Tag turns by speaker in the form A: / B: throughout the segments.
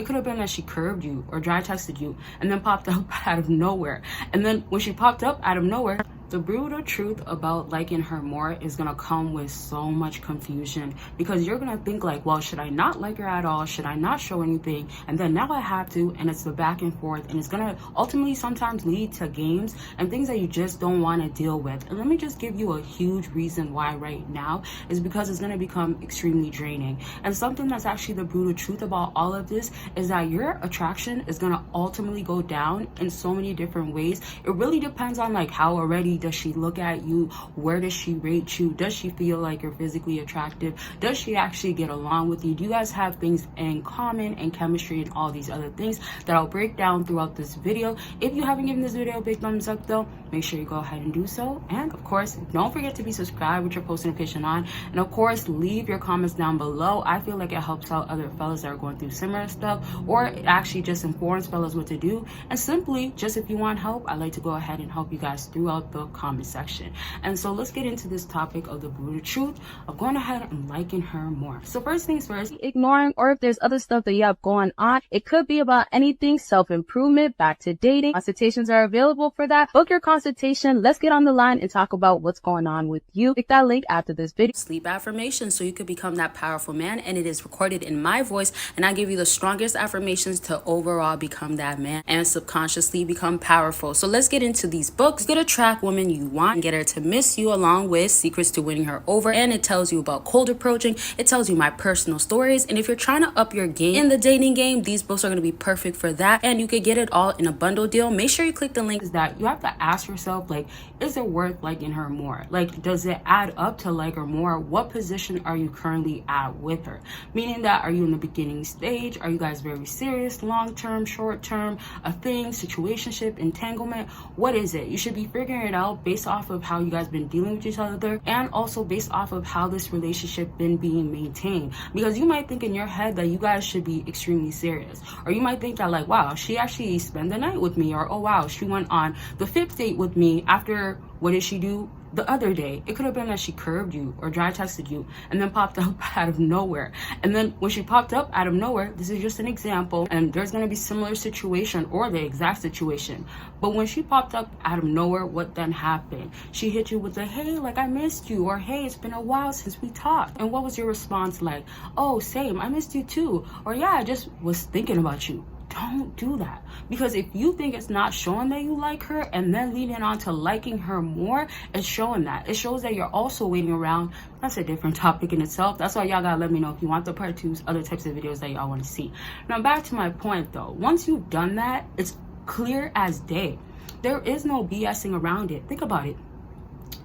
A: could have been that she curved you or dry texted you and then popped up out of nowhere. And then when she popped up out of nowhere, the brutal truth about liking her more is gonna come with so much confusion, because you're gonna think like, well, should I not like her at all? Should I not show anything? And then now I have to, and it's the back and forth, and it's gonna ultimately sometimes lead to games and things that you just don't want to deal with. And let me just give you a huge reason why right now is because it's gonna become extremely draining. And something that's actually the brutal truth about all of this is that your attraction is gonna ultimately go down in so many different ways. It really depends on like how already does she look at you, where does she rate you, does she feel like you're physically attractive, does she actually get along with you, do you guys have things in common and chemistry and all these other things that I'll break down throughout this video. If you haven't given this video a big thumbs up though, make sure you go ahead and do so. And of course, don't forget to be subscribed with your post notification on, and of course leave your comments down below. I feel like it helps out other fellas that are going through similar stuff, or it actually just informs fellas what to do. And simply just if you want help, I like to go ahead and help you guys throughout the comment section. And so let's get into this topic of the brutal truth of going ahead and liking her more. So first things first,
B: ignoring, or if there's other stuff that you have going on, it could be about anything self-improvement, back to dating. Consultations are available for that. Book your consultation. Let's get on the line and talk about what's going on with you. Click that link after this video.
A: Sleep affirmations so you could become that powerful man, and it is recorded in my voice, and I give you the strongest affirmations to overall become that man and subconsciously become powerful. So let's get into these books. Get attract women you want and get her to miss you, along with secrets to winning her over, and it tells you about cold approaching. It tells you my personal stories, and if you're trying to up your game in the dating game, these books are going to be perfect for that, and you could get it all in a bundle deal. Make sure you click the link. Is that you have to ask yourself, like, is it worth liking her more? Like, does it add up to like her more? What position are you currently at with her? Meaning that, are you in the beginning stage? Are you guys very serious, long-term, short-term, a thing, situationship, entanglement? What is it? You should be figuring it out based off of how you guys been dealing with each other, and also based off of how this relationship been being maintained. Because you might think in your head that you guys should be extremely serious, or you might think that like, wow, she actually spent the night with me, or oh wow, she went on the 5th date with me after what did she do the other day. It could have been that she curved you or dry texted you and then popped up out of nowhere. And then when she popped up out of nowhere, this is just an example, and there's going to be similar situation or the exact situation, but when she popped up out of nowhere, what then happened? She hit you with a, hey, like I missed you, or hey, it's been a while since we talked. And what was your response? Like, oh, same, I missed you too, or yeah, I just was thinking about you. Don't do that, because if you think it's not showing that you like her and then leading on to liking her more, it's showing that. It shows that you're also waiting around. That's a different topic in itself. That's why y'all gotta let me know if you want the part 2s, other types of videos that y'all want to see. Now back to my point though, once you've done that, it's clear as day. There is no BSing around it. Think about it.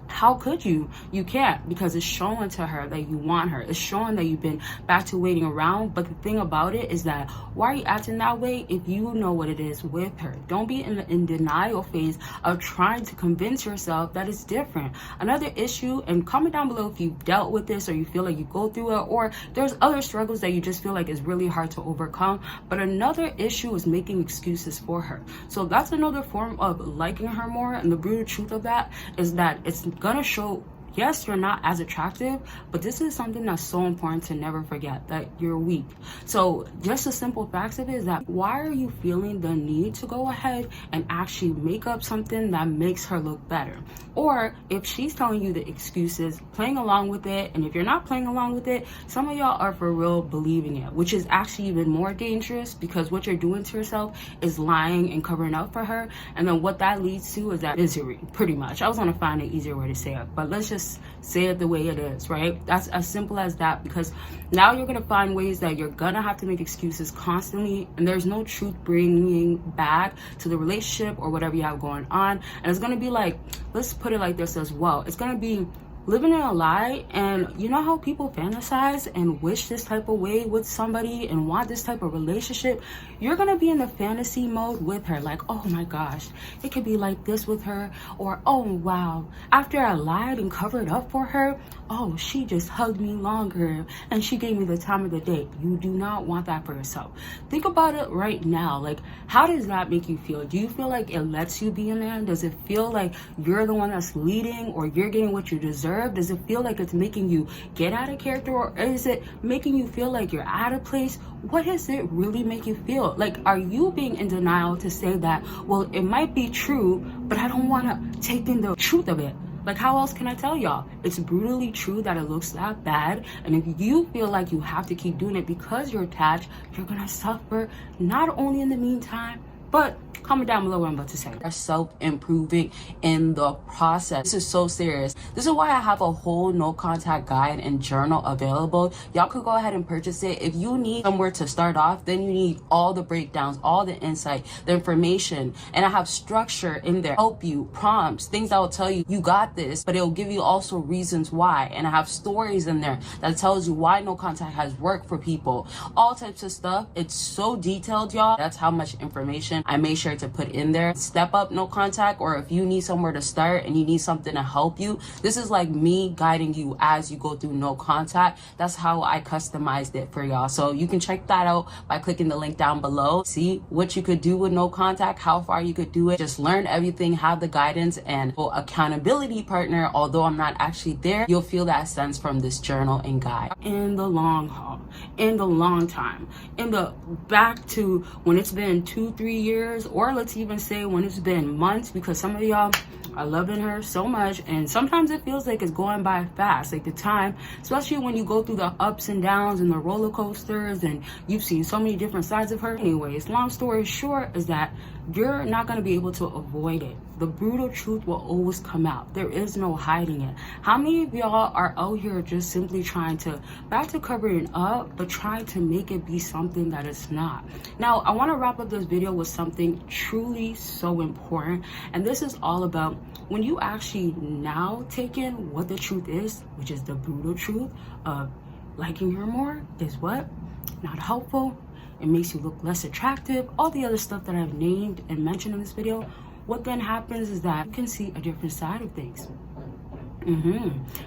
A: How could you? You can't, because it's showing to her that you want her. It's showing that you've been back to waiting around. But the thing about it is that, why are you acting that way if you know what it is with her? Don't be in denial phase of trying to convince yourself that it's different. Another issue, and comment down below if you've dealt with this, or you feel like you go through it, or there's other struggles that you just feel like is really hard to overcome. But another issue is making excuses for her. So that's another form of liking her more. And the brutal truth of that is that it's gonna show, yes, you're not as attractive, but this is something that's so important to never forget, that you're weak. So just the simple facts of it is that, why are you feeling the need to go ahead and actually make up something that makes her look better? Or if she's telling you the excuses, playing along with it, and if you're not playing along with it, some of y'all are for real believing it, which is actually even more dangerous, because what you're doing to yourself is lying and covering up for her. And then what that leads to is that misery, pretty much. I was gonna find an easier way to say it, but let's just say it the way it is, right? That's as simple as that, because now you're gonna find ways that you're gonna have to make excuses constantly, and there's no truth bringing back to the relationship or whatever you have going on. And it's gonna be like, let's put it like this as well, it's gonna be living in a lie. And you know how people fantasize and wish this type of way with somebody and want this type of relationship? You're gonna be in the fantasy mode with her, like, oh my gosh, it could be like this with her, or oh wow, after I lied and covered up for her, oh, she just hugged me longer and she gave me the time of the day. You do not want that for yourself. Think about it right now. Like, how does that make you feel? Do you feel like it lets you be a man? Does it feel like you're the one that's leading, or you're getting what you deserve? disturbed? Does it feel like it's making you get out of character, or is it making you feel like you're out of place? What does it really make you feel? Like, are you being in denial to say that, well, it might be true, but I don't want to take in the truth of it? Like, how else can I tell y'all? It's brutally true that it looks that bad. And if you feel like you have to keep doing it because you're attached, you're gonna suffer, not only in the meantime, but comment down below what I'm about to say. Self-improving in the process. This is so serious. This is why I have a whole no contact guide and journal available. Y'all could go ahead and purchase it. If you need somewhere to start off, then you need all the breakdowns, all the insight, the information, and I have structure in there. Help you, prompts, things that will tell you, you got this, but it'll give you also reasons why. And I have stories in there that tells you why no contact has worked for people. All types of stuff. It's so detailed, y'all. That's how much information I made sure to put in there. Step up no contact, or if you need somewhere to start and you need something to help you, this is like me guiding you as you go through no contact. That's how I customized it for y'all. So you can check that out by clicking the link down below. See what you could do with no contact, how far you could do it. Just learn everything, have the guidance and accountability partner. Although I'm not actually there, you'll feel that sense from this journal and guide. In the long haul, in the long time, in the back to when it's been 2-3 years, or let's even say when it's been months, because some of y'all are loving her so much and sometimes it feels like it's going by fast, like the time, especially when you go through the ups and downs and the roller coasters and you've seen so many different sides of her. Anyways, long story short is that you're not going to be able to avoid it. The brutal truth will always come out. There is no hiding it. How many of y'all are out here just simply trying to, back to covering up, but trying to make it be something that it's not? Now, I want to wrap up this video with something truly so important. And this is all about when you actually now take in what the truth is, which is the brutal truth of liking her more is what? Not helpful. It makes you look less attractive. All the other stuff that I've named and mentioned in this video. What then happens is that you can see a different side of things.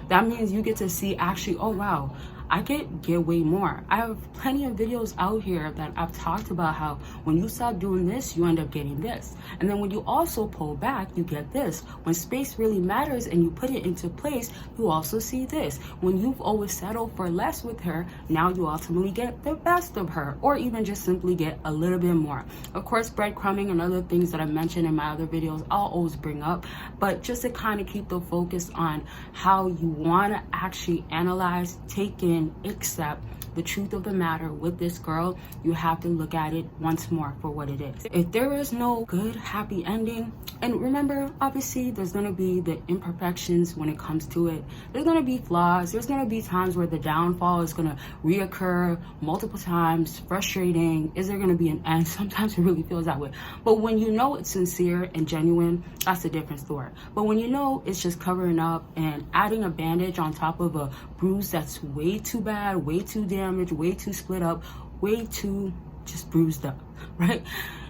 A: That means you get to see actually, oh wow, I could get way more. I have plenty of videos out here that I've talked about how when you stop doing this, you end up getting this. And then when you also pull back, you get this. When space really matters and you put it into place, you also see this. When you've always settled for less with her, now you ultimately get the best of her, or even just simply get a little bit more. Of course, breadcrumbing and other things that I mentioned in my other videos, I'll always bring up, but just to kind of keep the focus on how you want to actually analyze, take in, accept the truth of the matter with this girl, you have to look at it once more for what it is. If there is no good, happy ending, and remember, obviously, there's going to be the imperfections when it comes to it. There's going to be flaws. There's going to be times where the downfall is going to reoccur multiple times, frustrating. Is there going to be an end? Sometimes it really feels that way. But when you know it's sincere and genuine, that's a different story. But when you know it's just covering up and adding a bandage on top of a bruise that's way too bad, way too damaged, way too split up, way too just bruised up, right?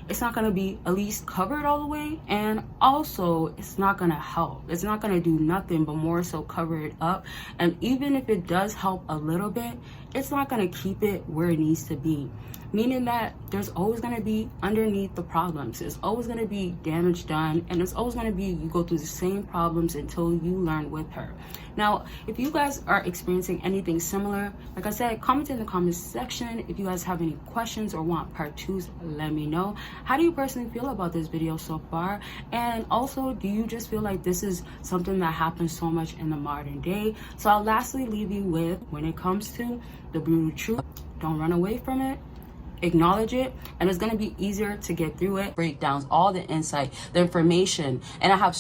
A: It's not going to be at least covered all the way, and also it's not going to help. It's not going to do nothing but more so cover it up. And even if it does help a little bit, it's not going to keep it where it needs to be. Meaning that there's always going to be underneath the problems. There's always going to be damage done, and it's always going to be you go through the same problems until you learn with her. Now, if you guys are experiencing anything similar, like I said, comment in the comments section. If you guys have any questions or want part 2s, let me know. How do you personally feel about this video so far? And also, do you just feel like this is something that happens so much in the modern day? So I'll lastly leave you with, when it comes to the brutal truth, don't run away from it. Acknowledge it, and it's going to be easier to get through it. Breakdowns, all the insight, the information, and I have